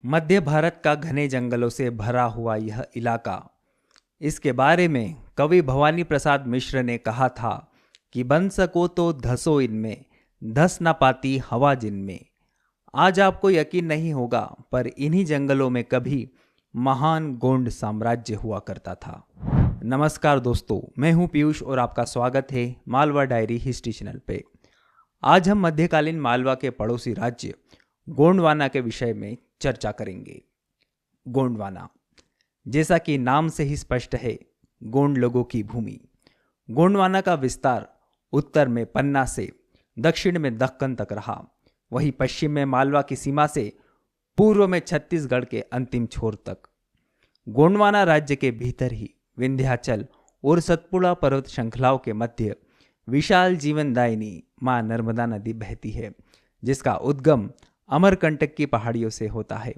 मध्य भारत का घने जंगलों से भरा हुआ यह इलाका, इसके बारे में कवि भवानी प्रसाद मिश्र ने कहा था कि बन सको तो धसो इनमें, धस न पाती हवा जिनमें। आज आपको यकीन नहीं होगा, पर इन्हीं जंगलों में कभी महान गोंड साम्राज्य हुआ करता था। नमस्कार दोस्तों, मैं हूं पीयूष और आपका स्वागत है मालवा डायरी हिस्ट्री चैनल पे। आज हम मध्यकालीन मालवा के पड़ोसी राज्य गोंडवाना के विषय में चर्चा करेंगे। गोंडवाना, जैसा कि नाम से ही स्पष्ट है, गोंड लोगों की भूमि। गोंडवाना का विस्तार उत्तर में पन्ना से दक्षिण में दक्कन तक रहा, वहीं पश्चिम में मालवा की सीमा से पूर्व में छत्तीसगढ़ के अंतिम छोर तक। गोंडवाना राज्य के भीतर ही विंध्याचल और सतपुड़ा पर्वत श्रृंखलाओं के मध्य विशाल जीवनदायिनी मां नर्मदा नदी बहती है, जिसका उद्गम अमरकंटक की पहाड़ियों से होता है।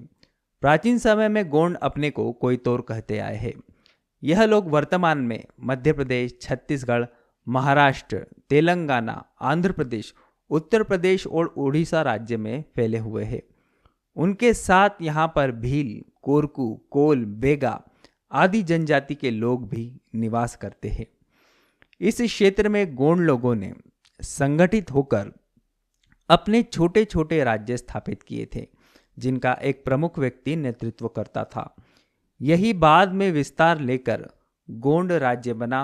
प्राचीन समय में गोंड अपने को कोयतोर कहते आए हैं। यह लोग वर्तमान में मध्य प्रदेश, छत्तीसगढ़, महाराष्ट्र, तेलंगाना, आंध्र प्रदेश, उत्तर प्रदेश और उड़ीसा राज्य में फैले हुए हैं। उनके साथ यहाँ पर भील, कोरकू, कोल, बेगा आदि जनजाति के लोग भी निवास करते हैं। इस क्षेत्र में गोंड लोगों ने संगठित होकर अपने छोटे छोटे राज्य स्थापित किए थे, जिनका एक प्रमुख व्यक्ति नेतृत्व करता था। यही बाद में विस्तार लेकर गोंड राज्य बना,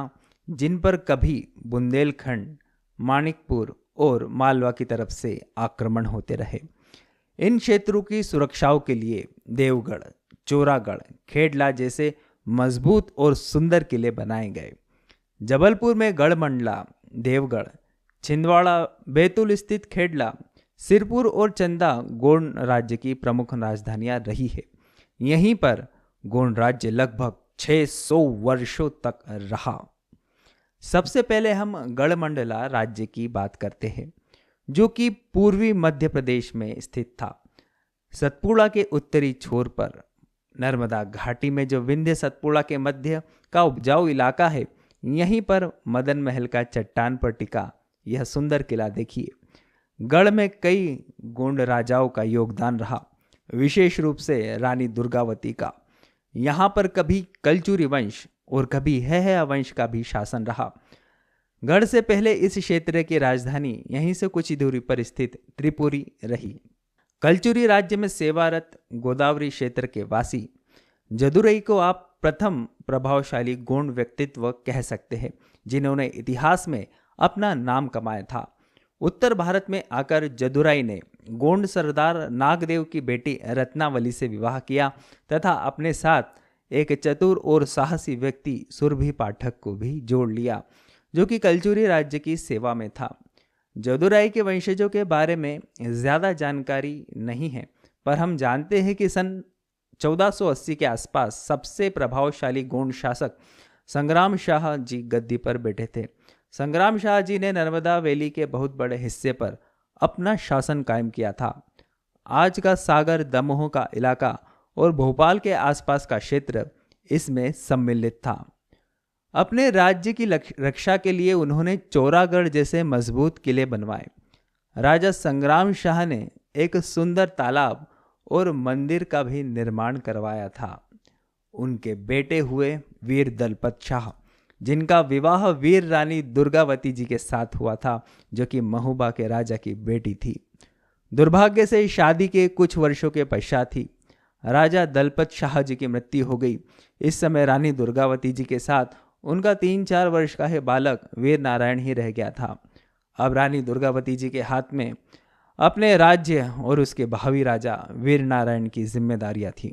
जिन पर कभी बुंदेलखंड, माणिकपुर और मालवा की तरफ से आक्रमण होते रहे। इन क्षेत्रों की सुरक्षाओं के लिए देवगढ़, चोरागढ़, खेड़ला जैसे मजबूत और सुंदर किले बनाए गए। जबलपुर में गढ़मंडला, देवगढ़, छिंदवाड़ा, बैतूल स्थित खेड़ला, सिरपुर और चंदा गोंड राज्य की प्रमुख राजधानियां रही है। यहीं पर गोंड राज्य लगभग 600 वर्षों तक रहा। सबसे पहले हम गढ़मंडला राज्य की बात करते हैं, जो कि पूर्वी मध्य प्रदेश में स्थित था। सतपुड़ा के उत्तरी छोर पर नर्मदा घाटी में जो विंध्य सतपुड़ा के मध्य का उपजाऊ इलाका है, यहीं पर मदन महल का चट्टान पर टिका यह सुंदर किला देखिए। गढ़ में कई गोंड राजाओं का योगदान रहा, विशेष रूप से रानी दुर्गावती का। यहाँ पर कभी कलचुरी वंश और कभी हैहया वंश का भी शासन रहा। गढ़ से पहले इस क्षेत्र की राजधानी यहीं से कुछ ही दूरी पर स्थित त्रिपुरी रही। कलचुरी राज्य में सेवारत गोदावरी क्षेत्र के वासी जदुरई को आप प्रथम प्रभावशाली गोंड व्यक्तित्व कह सकते हैं, जिन्होंने इतिहास में अपना नाम कमाया था। उत्तर भारत में आकर जदुराई ने गोंड सरदार नागदेव की बेटी रत्नावली से विवाह किया तथा अपने साथ एक चतुर और साहसी व्यक्ति सुरभि पाठक को भी जोड़ लिया, जो कि कलचुरी राज्य की सेवा में था। जदुराई के वंशजों के बारे में ज़्यादा जानकारी नहीं है, पर हम जानते हैं कि सन 1480 के आसपास सबसे प्रभावशाली गोंड शासक संग्राम शाह जी गद्दी पर बैठे थे। संग्राम शाह जी ने नर्मदा वैली के बहुत बड़े हिस्से पर अपना शासन कायम किया था। आज का सागर, दमोह का इलाका और भोपाल के आसपास का क्षेत्र इसमें सम्मिलित था। अपने राज्य की रक्षा के लिए उन्होंने चौरागढ़ जैसे मजबूत किले बनवाए। राजा संग्राम शाह ने एक सुंदर तालाब और मंदिर का भी निर्माण करवाया था। उनके बेटे हुए वीर दलपत शाह, जिनका विवाह वीर रानी दुर्गावती जी के साथ हुआ था, जो कि महोबा के राजा की बेटी थी। दुर्भाग्य से शादी के कुछ वर्षों के पश्चात ही राजा दलपत शाह जी की मृत्यु हो गई। इस समय रानी दुर्गावती जी के साथ उनका 3-4 वर्ष का है बालक वीर नारायण ही रह गया था। अब रानी दुर्गावती जी के हाथ में अपने राज्य और उसके भावी राजा वीर नारायण की जिम्मेदारियां थीं।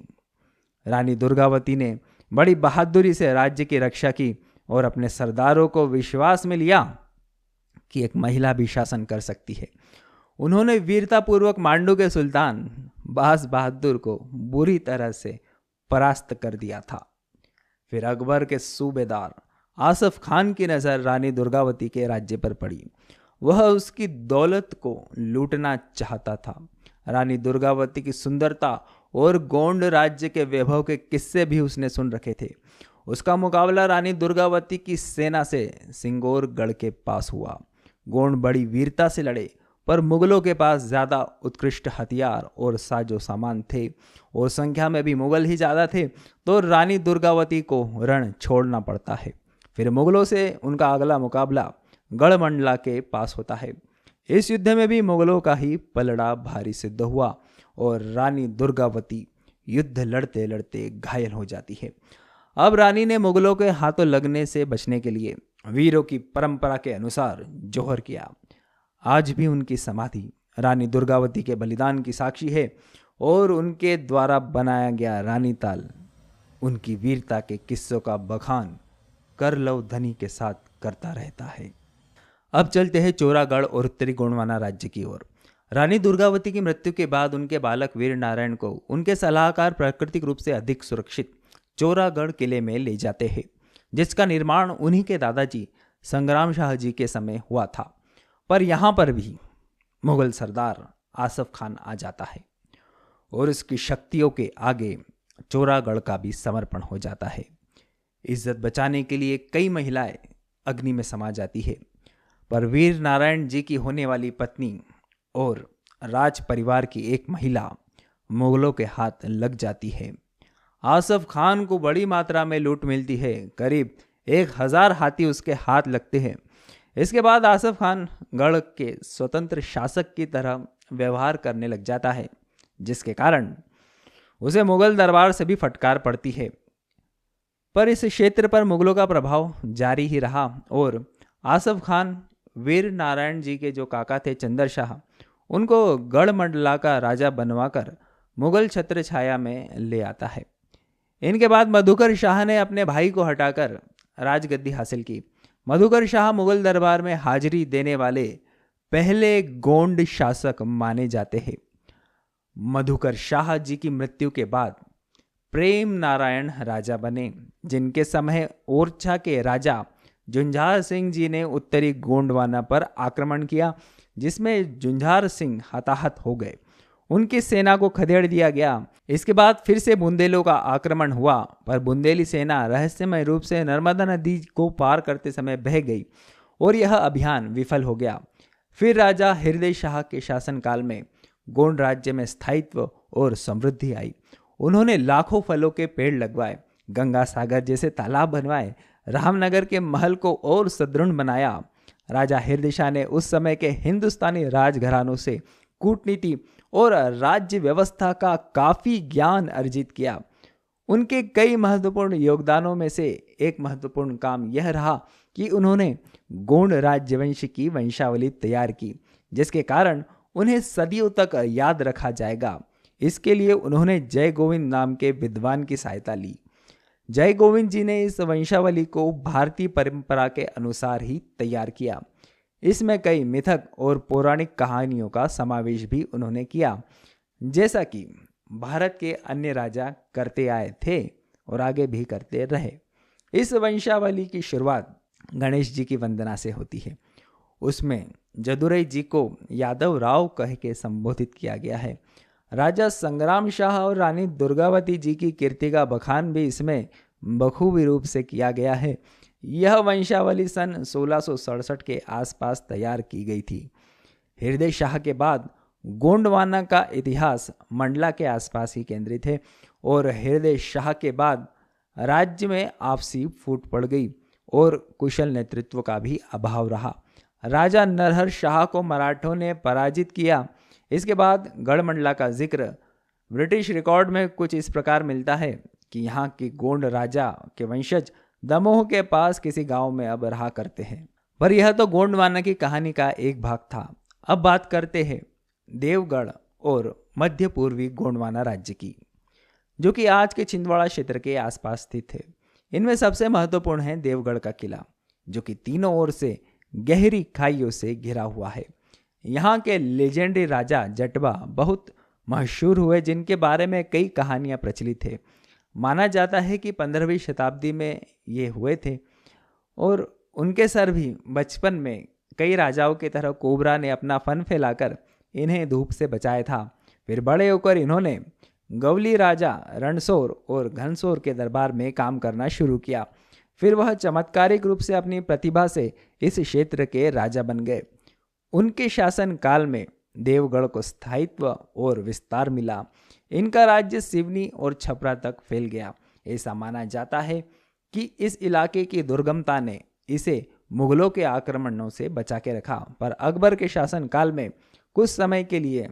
रानी दुर्गावती ने बड़ी बहादुरी से राज्य की रक्षा की और अपने सरदारों को विश्वास में लिया कि एक महिला भी शासन कर सकती है। उन्होंने वीरतापूर्वक मांडू के सुल्तान बाज बहादुर को बुरी तरह से परास्त कर दिया था। फिर अकबर के सूबेदार आसफ खान की नज़र रानी दुर्गावती के राज्य पर पड़ी। वह उसकी दौलत को लूटना चाहता था। रानी दुर्गावती की सुंदरता और गोंड राज्य के वैभव के किस्से भी उसने सुन रखे थे। उसका मुकाबला रानी दुर्गावती की सेना से सिंगोरगढ़ के पास हुआ। गोंड बड़ी वीरता से लड़े पर मुगलों के पास ज़्यादा उत्कृष्ट हथियार और साजो सामान थे और संख्या में भी मुगल ही ज़्यादा थे, तो रानी दुर्गावती को रण छोड़ना पड़ता है। फिर मुगलों से उनका अगला मुकाबला गढ़मंडला के पास होता है। इस युद्ध में भी मुगलों का ही पलड़ा भारी सिद्ध हुआ और रानी दुर्गावती युद्ध लड़ते लड़ते घायल हो जाती है। अब रानी ने मुगलों के हाथों लगने से बचने के लिए वीरों की परंपरा के अनुसार जौहर किया। आज भी उनकी समाधि रानी दुर्गावती के बलिदान की साक्षी है और उनके द्वारा बनाया गया रानी ताल उनकी वीरता के किस्सों का बखान कर लव धनी के साथ करता रहता है। अब चलते हैं चोरागढ़ और उत्तरी गोंडवाना राज्य की ओर। रानी दुर्गावती की मृत्यु के बाद उनके बालक वीर नारायण को उनके सलाहकार प्राकृतिक रूप से अधिक सुरक्षित चोरागढ़ किले में ले जाते हैं, जिसका निर्माण उन्हीं के दादाजी संग्राम शाह जी के समय हुआ था। पर यहाँ पर भी मुगल सरदार आसफ खान आ जाता है और उसकी शक्तियों के आगे चोरागढ़ का भी समर्पण हो जाता है। इज्जत बचाने के लिए कई महिलाएं अग्नि में समा जाती है, पर वीर नारायण जी की होने वाली पत्नी और राज परिवार की एक महिला मुगलों के हाथ लग जाती है। आसफ खान को बड़ी मात्रा में लूट मिलती है, करीब 1000 हाथी उसके हाथ लगते हैं। इसके बाद आसफ खान गढ़ के स्वतंत्र शासक की तरह व्यवहार करने लग जाता है, जिसके कारण उसे मुगल दरबार से भी फटकार पड़ती है। पर इस क्षेत्र पर मुगलों का प्रभाव जारी ही रहा और आसफ खान वीर नारायण जी के जो काका थे चंदर शाह, उनको गढ़मंडला का राजा बनवाकर मुगल छत्र छाया में ले आता है। इनके बाद मधुकर शाह ने अपने भाई को हटाकर राजगद्दी हासिल की। मधुकर शाह मुगल दरबार में हाजिरी देने वाले पहले गोंड शासक माने जाते हैं। मधुकर शाह जी की मृत्यु के बाद प्रेम नारायण राजा बने, जिनके समय ओरछा के राजा जुंझार सिंह जी ने उत्तरी गोंडवाना पर आक्रमण किया, जिसमें जुंझार सिंह हताहत हो गए। उनकी सेना को खदेड़ दिया गया। इसके बाद फिर से बुंदेलों का आक्रमण हुआ, पर बुंदेली सेना रहस्यमय रूप से नर्मदा नदी को पार करते समय बह गई और यह अभियान विफल हो गया। फिर राजा हृदय शाह के शासनकाल में गोंड राज्य में स्थायित्व और समृद्धि आई। उन्होंने लाखों फलों के पेड़ लगवाए, गंगा सागर जैसे तालाब बनवाए, रामनगर के महल को और सुदृढ़ बनाया। राजा हृदय शाह ने उस समय के हिंदुस्तानी राजघरानों से कूटनीति और राज्य व्यवस्था का काफी ज्ञान अर्जित किया। उनके कई महत्वपूर्ण योगदानों में से एक महत्वपूर्ण काम यह रहा कि उन्होंने गोंड राज्यवंश की वंशावली तैयार की, जिसके कारण उन्हें सदियों तक याद रखा जाएगा। इसके लिए उन्होंने जय गोविंद नाम के विद्वान की सहायता ली। जय गोविंद जी ने इस वंशावली को भारतीय परंपरा के अनुसार ही तैयार किया। इसमें कई मिथक और पौराणिक कहानियों का समावेश भी उन्होंने किया, जैसा कि भारत के अन्य राजा करते आए थे और आगे भी करते रहे। इस वंशावली की शुरुआत गणेश जी की वंदना से होती है। उसमें जदुराई जी को यादव राव कह के संबोधित किया गया है। राजा संग्राम शाह और रानी दुर्गावती जी की कीर्ति का बखान भी इसमें बखूबी रूप से किया गया है। यह वंशावली सन 1667 के आसपास तैयार की गई थी। हृदय शाह के बाद गोंडवाना का इतिहास मंडला के आसपास ही केंद्रित है और हृदय शाह के बाद राज्य में आपसी फूट पड़ गई और कुशल नेतृत्व का भी अभाव रहा। राजा नरहर शाह को मराठों ने पराजित किया। इसके बाद गढ़मंडला का जिक्र ब्रिटिश रिकॉर्ड में कुछ इस प्रकार मिलता है कि यहाँ के गोंड राजा के वंशज दमोह के पास किसी गांव में अब रहा करते हैं। पर यह तो गोंडवाना की कहानी का एक भाग था। अब बात करते हैं देवगढ़ और मध्य पूर्वी गोंडवाना राज्य की, जो कि आज के छिंदवाड़ा क्षेत्र के आसपास स्थित है। इनमें सबसे महत्वपूर्ण है देवगढ़ का किला, जो कि तीनों ओर से गहरी खाइयों से घिरा हुआ है। यहाँ के लेजेंडरी राजा जटवा बहुत मशहूर हुए, जिनके बारे में कई कहानियाँ प्रचलित है। माना जाता है कि 15वीं शताब्दी में ये हुए थे और उनके सर भी बचपन में कई राजाओं की तरह कोबरा ने अपना फन फैलाकर इन्हें धूप से बचाया था। फिर बड़े होकर इन्होंने गवली राजा रणसोर और घनसोर के दरबार में काम करना शुरू किया। फिर वह चमत्कारिक रूप से अपनी प्रतिभा से इस क्षेत्र के राजा बन गए। उनके शासन काल में देवगढ़ को स्थायित्व और विस्तार मिला। इनका राज्य सिवनी और छपरा तक फैल गया। ऐसा माना जाता है कि इस इलाके की दुर्गमता ने इसे मुगलों के आक्रमणों से बचा के रखा। पर अकबर के शासन काल में कुछ समय के लिए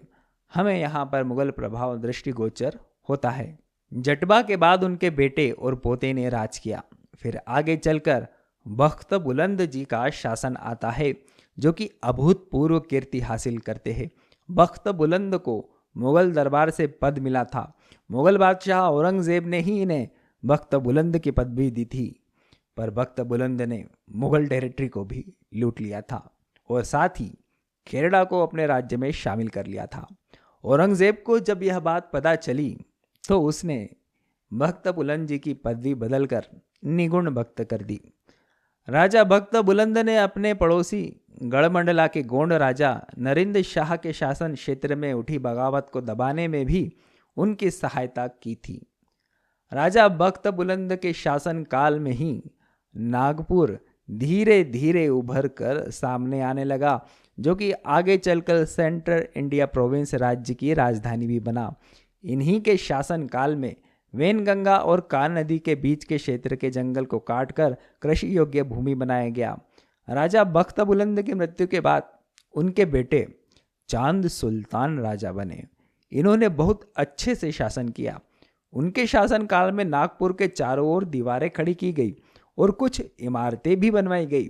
हमें यहाँ पर मुगल प्रभाव दृष्टिगोचर होता है। जटबा के बाद उनके बेटे और पोते ने राज किया। फिर आगे चलकर बख्त बुलंद जी का शासन आता है, जो कि अभूतपूर्व कीर्ति हासिल करते हैं। बख्त बुलंद को मुगल दरबार से पद मिला था। मुगल बादशाह औरंगजेब ने ही इन्हें बख्त बुलंद की पदवी दी थी। पर बख्त बुलंद ने मुगल टेरिटरी को भी लूट लिया था और साथ ही खेरड़ा को अपने राज्य में शामिल कर लिया था। औरंगजेब को जब यह बात पता चली तो उसने बख्त बुलंद जी की पदवी बदलकर निगुण बख्त कर दी। राजा बख्त बुलंद ने अपने पड़ोसी गढ़मंडला के गोंड राजा नरिंद शाह के शासन क्षेत्र में उठी बगावत को दबाने में भी उनकी सहायता की थी। राजा बख्त बुलंद के शासन काल में ही नागपुर धीरे धीरे उभर कर सामने आने लगा, जो कि आगे चलकर सेंट्रल इंडिया प्रोविंस राज्य की राजधानी भी बना। इन्हीं के शासन काल में वेनगंगा और कान नदी के बीच के क्षेत्र के जंगल को काटकर कृषि योग्य भूमि बनाया गया। राजा बख्त बुलंद की मृत्यु के बाद उनके बेटे चांद सुल्तान राजा बने। इन्होंने बहुत अच्छे से शासन किया। उनके शासन काल में नागपुर के चारों ओर दीवारें खड़ी की गई और कुछ इमारतें भी बनवाई गई।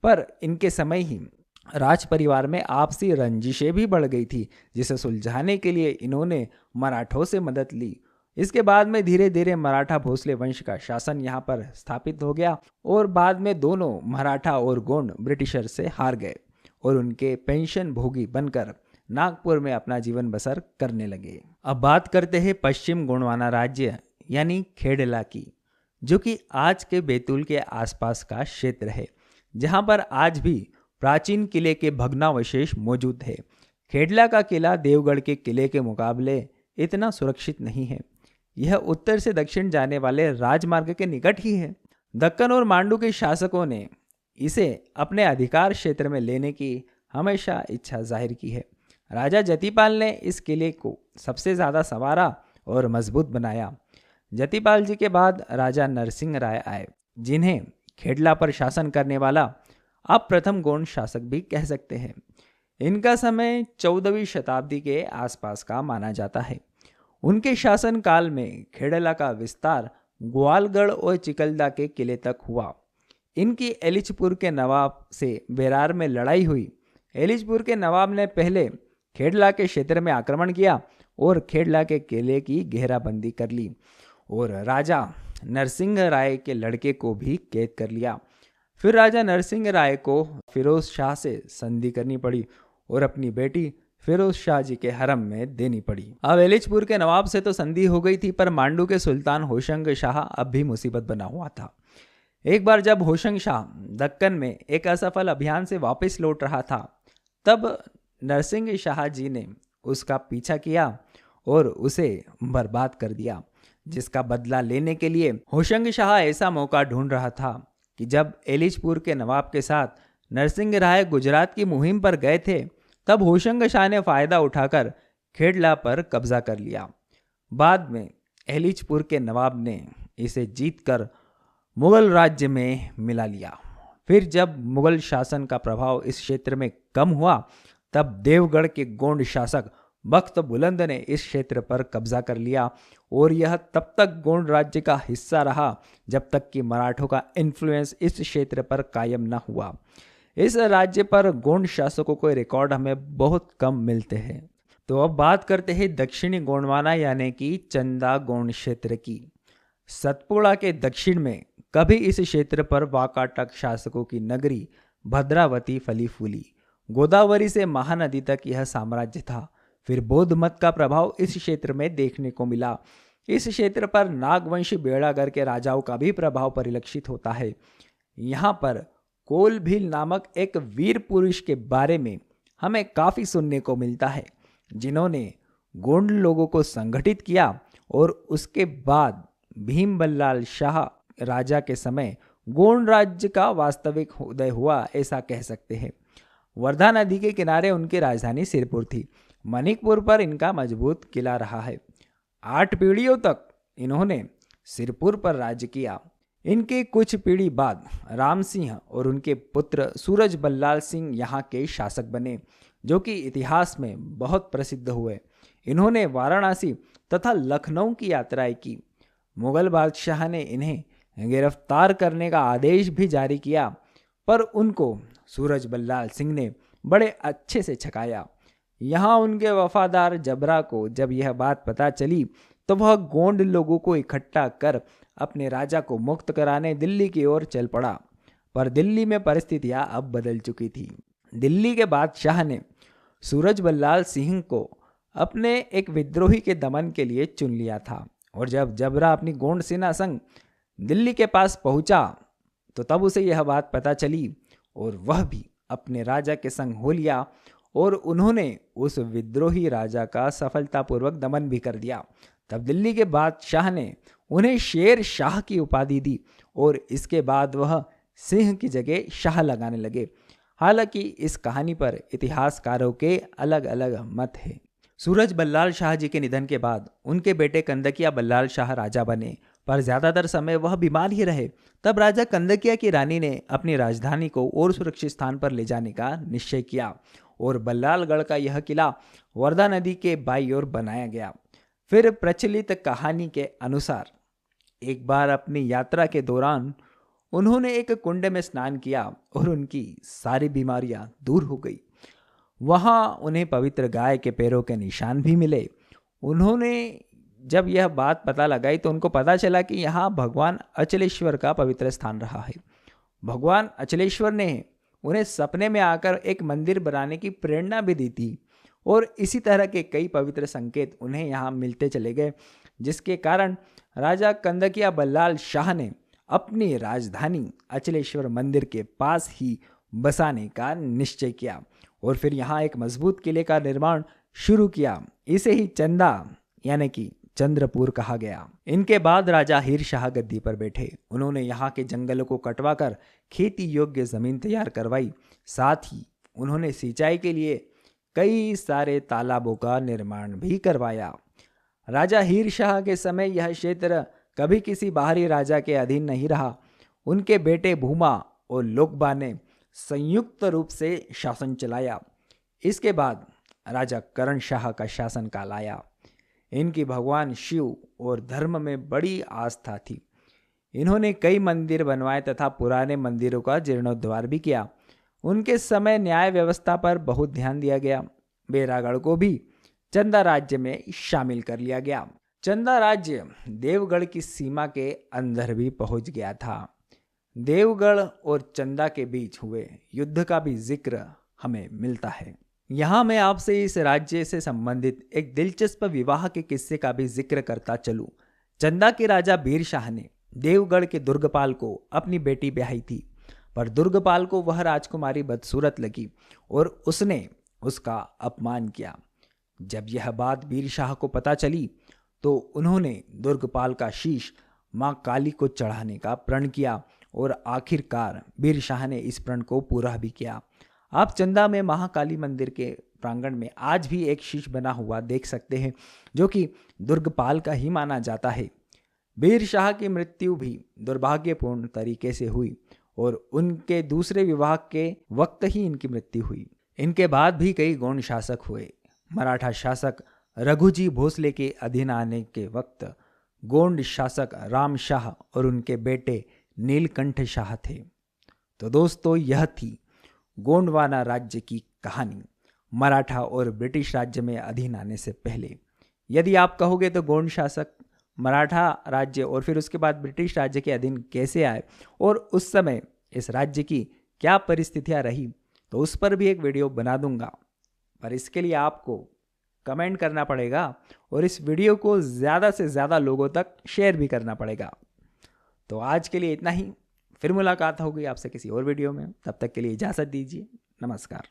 पर इनके समय ही राज परिवार में आपसी रंजिशें भी बढ़ गई थी, जिसे सुलझाने के लिए इन्होंने मराठों से मदद ली। इसके बाद में धीरे धीरे मराठा भोसले वंश का शासन यहाँ पर स्थापित हो गया और बाद में दोनों मराठा और गोंड ब्रिटिशर से हार गए और उनके पेंशन भोगी बनकर नागपुर में अपना जीवन बसर करने लगे। अब बात करते हैं पश्चिम गोंडवाना राज्य यानी खेड़ला की, जो कि आज के बैतूल के आसपास का क्षेत्र है, जहाँ पर आज भी प्राचीन किले के भग्नावशेष मौजूद है। खेड़ला का किला देवगढ़ के किले के मुकाबले इतना सुरक्षित नहीं है। यह उत्तर से दक्षिण जाने वाले राजमार्ग के निकट ही है। दक्कन और मांडू के शासकों ने इसे अपने अधिकार क्षेत्र में लेने की हमेशा इच्छा जाहिर की है। राजा जतिपाल ने इस किले को सबसे ज़्यादा संवारा और मजबूत बनाया। जतिपाल जी के बाद राजा नरसिंह राय आए, जिन्हें खेड़ला पर शासन करने वाला आप प्रथम गोंड शासक भी कह सकते हैं। इनका समय 14वीं शताब्दी के आसपास का माना जाता है। उनके शासन काल में खेड़ला का विस्तार ग्वालगढ़ और चिकलदा के किले तक हुआ। इनकी एलिचपुर के नवाब से बेरार में लड़ाई हुई। एलिचपुर के नवाब ने पहले खेड़ला के क्षेत्र में आक्रमण किया और खेड़ला के किले की घेराबंदी कर ली और राजा नरसिंह राय के लड़के को भी कैद कर लिया। फिर राजा नरसिंह राय को फिरोज शाह से संधि करनी पड़ी और अपनी बेटी फिरोज शाह जी के हरम में देनी पड़ी। अब एलिचपुर के नवाब से तो संधि हो गई थी, पर मांडू के सुल्तान होशंग शाह अब भी मुसीबत बना हुआ था। एक बार जब होशंग शाह दक्कन में एक असफल अभियान से वापस लौट रहा था, तब नरसिंह शाह जी ने उसका पीछा किया और उसे बर्बाद कर दिया, जिसका बदला लेने के लिए होशंग शाह ऐसा मौका ढूंढ रहा था कि जब एलिचपुर के नवाब के साथ नरसिंह राय गुजरात की मुहिम पर गए थे, तब होशंग शाह ने फायदा उठाकर खेड़ला पर कब्जा कर लिया। बाद में एलिचपुर के नवाब ने इसे जीतकर मुगल राज्य में मिला लिया। फिर जब मुगल शासन का प्रभाव इस क्षेत्र में कम हुआ, तब देवगढ़ के गोंड शासक बख्त बुलंद ने इस क्षेत्र पर कब्जा कर लिया और यह तब तक गोंड राज्य का हिस्सा रहा जब तक कि मराठों का इन्फ्लुएंस इस क्षेत्र पर कायम न हुआ। इस राज्य पर गोंड शासकों के रिकॉर्ड हमें बहुत कम मिलते हैं। तो अब बात करते हैं दक्षिणी गोंडवाना यानी कि चंदा गोंड क्षेत्र की। सतपुड़ा के दक्षिण में कभी इस क्षेत्र पर वाकाटक शासकों की नगरी भद्रावती फली फूली। गोदावरी से महानदी तक यह साम्राज्य था। फिर बौद्ध मत का प्रभाव इस क्षेत्र में देखने को मिला। इस क्षेत्र पर नागवंशी बेड़ागर के राजाओं का भी प्रभाव परिलक्षित होता है। यहाँ पर कोलभील नामक एक वीर पुरुष के बारे में हमें काफ़ी सुनने को मिलता है, जिन्होंने गोंड लोगों को संगठित किया और उसके बाद भीमबल्लाल शाह राजा के समय गोंड राज्य का वास्तविक उदय हुआ, ऐसा कह सकते हैं। वर्धा नदी के किनारे उनकी राजधानी सिरपुर थी। मणिकपुर पर इनका मजबूत किला रहा है। 8 पीढ़ियों तक इन्होंने सिरपुर पर राज्य किया। इनके कुछ पीढ़ी बाद राम सिंह और उनके पुत्र सूरज बल्लाल सिंह यहाँ के शासक बने, जो कि इतिहास में बहुत प्रसिद्ध हुए। इन्होंने वाराणसी तथा लखनऊ की यात्राएं की। मुगल बादशाह ने इन्हें गिरफ्तार करने का आदेश भी जारी किया, पर उनको सूरज बल्लाल सिंह ने बड़े अच्छे से छकाया। यहाँ उनके वफादार जबरा को जब यह बात पता चली तो वह गोंड लोगों को इकट्ठा कर अपने राजा को मुक्त कराने दिल्ली की ओर चल पड़ा। पर दिल्ली में परिस्थितियां अब बदल चुकी थी। दिल्ली के बादशाह ने सूरज बल्लाल सिंह को अपने एक विद्रोही के दमन के लिए चुन लिया था, और जब जबरा अपनी गोंड सेना संग दिल्ली के पास पहुंचा तो तब उसे यह बात पता चली, और वह भी अपने राजा के संग हो लिया, और उन्होंने उस विद्रोही राजा का सफलतापूर्वक दमन भी कर दिया। तब दिल्ली के बादशाह ने उन्हें शेर शाह की उपाधि दी, और इसके बाद वह सिंह की जगह शाह लगाने लगे। हालांकि इस कहानी पर इतिहासकारों के अलग अलग मत हैं। सूरज बल्लाल शाह जी के निधन के बाद उनके बेटे कंदकिया बल्लाल शाह राजा बने, पर ज्यादातर समय वह बीमार ही रहे। तब राजा कंदकिया की रानी ने अपनी राजधानी को और सुरक्षित स्थान पर ले जाने का निश्चय किया, और बल्लालगढ़ का यह किला वर्धा नदी के बाईं ओर बनाया गया। फिर प्रचलित कहानी के अनुसार एक बार अपनी यात्रा के दौरान उन्होंने एक कुंड में स्नान किया और उनकी सारी बीमारियां दूर हो गई। वहां उन्हें पवित्र गाय के पैरों के निशान भी मिले। उन्होंने जब यह बात पता लगाई तो उनको पता चला कि यहाँ भगवान अचलेश्वर का पवित्र स्थान रहा है। भगवान अचलेश्वर ने उन्हें सपने में आकर एक मंदिर बनाने की प्रेरणा भी दी थी, और इसी तरह के कई पवित्र संकेत उन्हें यहाँ मिलते चले गए, जिसके कारण राजा कंदकिया बल्लाल शाह ने अपनी राजधानी अचलेश्वर मंदिर के पास ही बसाने का निश्चय किया, और फिर यहाँ एक मजबूत किले का निर्माण शुरू किया। इसे ही चंदा यानी कि चंद्रपुर कहा गया। इनके बाद राजा हीर शाह गद्दी पर बैठे। उन्होंने यहाँ के जंगलों को कटवाकर खेती योग्य जमीन तैयार करवाई। साथ ही उन्होंने सिंचाई के लिए कई सारे तालाबों का निर्माण भी करवाया। राजा हीर शाह के समय यह क्षेत्र कभी किसी बाहरी राजा के अधीन नहीं रहा। उनके बेटे भूमा और लोकबा ने संयुक्त रूप से शासन चलाया। इसके बाद राजा करण शाह का शासनकाल आया। इनकी भगवान शिव और धर्म में बड़ी आस्था थी। इन्होंने कई मंदिर बनवाए तथा पुराने मंदिरों का जीर्णोद्धार भी किया। उनके समय न्याय व्यवस्था पर बहुत ध्यान दिया गया। बेरागढ़ को भी चंदा राज्य में शामिल कर लिया गया। चंदा राज्य देवगढ़ की सीमा के अंदर भी पहुंच गया था। देवगढ़ और चंदा के बीच हुए युद्ध का भी जिक्र हमें मिलता है। यहाँ मैं आपसे इस राज्य से संबंधित एक दिलचस्प विवाह के किस्से का भी जिक्र करता चलूं। चंदा के राजा बीर शाह ने देवगढ़ के दुर्गपाल को अपनी बेटी ब्याही थी, पर दुर्गपाल को वह राजकुमारी बदसूरत लगी और उसने उसका अपमान किया। जब यह बात बीर शाह को पता चली तो उन्होंने दुर्गपाल का शीश मां काली को चढ़ाने का प्रण किया, और आखिरकार बीर शाह ने इस प्रण को पूरा भी किया। आप चंदा में महाकाली मंदिर के प्रांगण में आज भी एक शीश बना हुआ देख सकते हैं, जो कि दुर्गपाल का ही माना जाता है। बीर शाह की मृत्यु भी दुर्भाग्यपूर्ण तरीके से हुई, और उनके दूसरे विवाह के वक्त ही इनकी मृत्यु हुई। इनके बाद भी कई गोंड शासक हुए। मराठा शासक रघुजी भोसले के अधीन आने के वक्त गोंड शासक राम शाह और उनके बेटे नीलकंठ शाह थे। तो दोस्तों, यह थी गोंडवाना राज्य की कहानी, मराठा और ब्रिटिश राज्य में अधीन आने से पहले। यदि आप कहोगे तो गोंड शासक मराठा राज्य और फिर उसके बाद ब्रिटिश राज्य के अधीन कैसे आए और उस समय इस राज्य की क्या परिस्थितियां रही, तो उस पर भी एक वीडियो बना दूंगा। पर इसके लिए आपको कमेंट करना पड़ेगा और इस वीडियो को ज़्यादा से ज़्यादा लोगों तक शेयर भी करना पड़ेगा। तो आज के लिए इतना ही। फिर मुलाकात होगी आपसे किसी और वीडियो में। तब तक के लिए इजाज़त दीजिए। नमस्कार।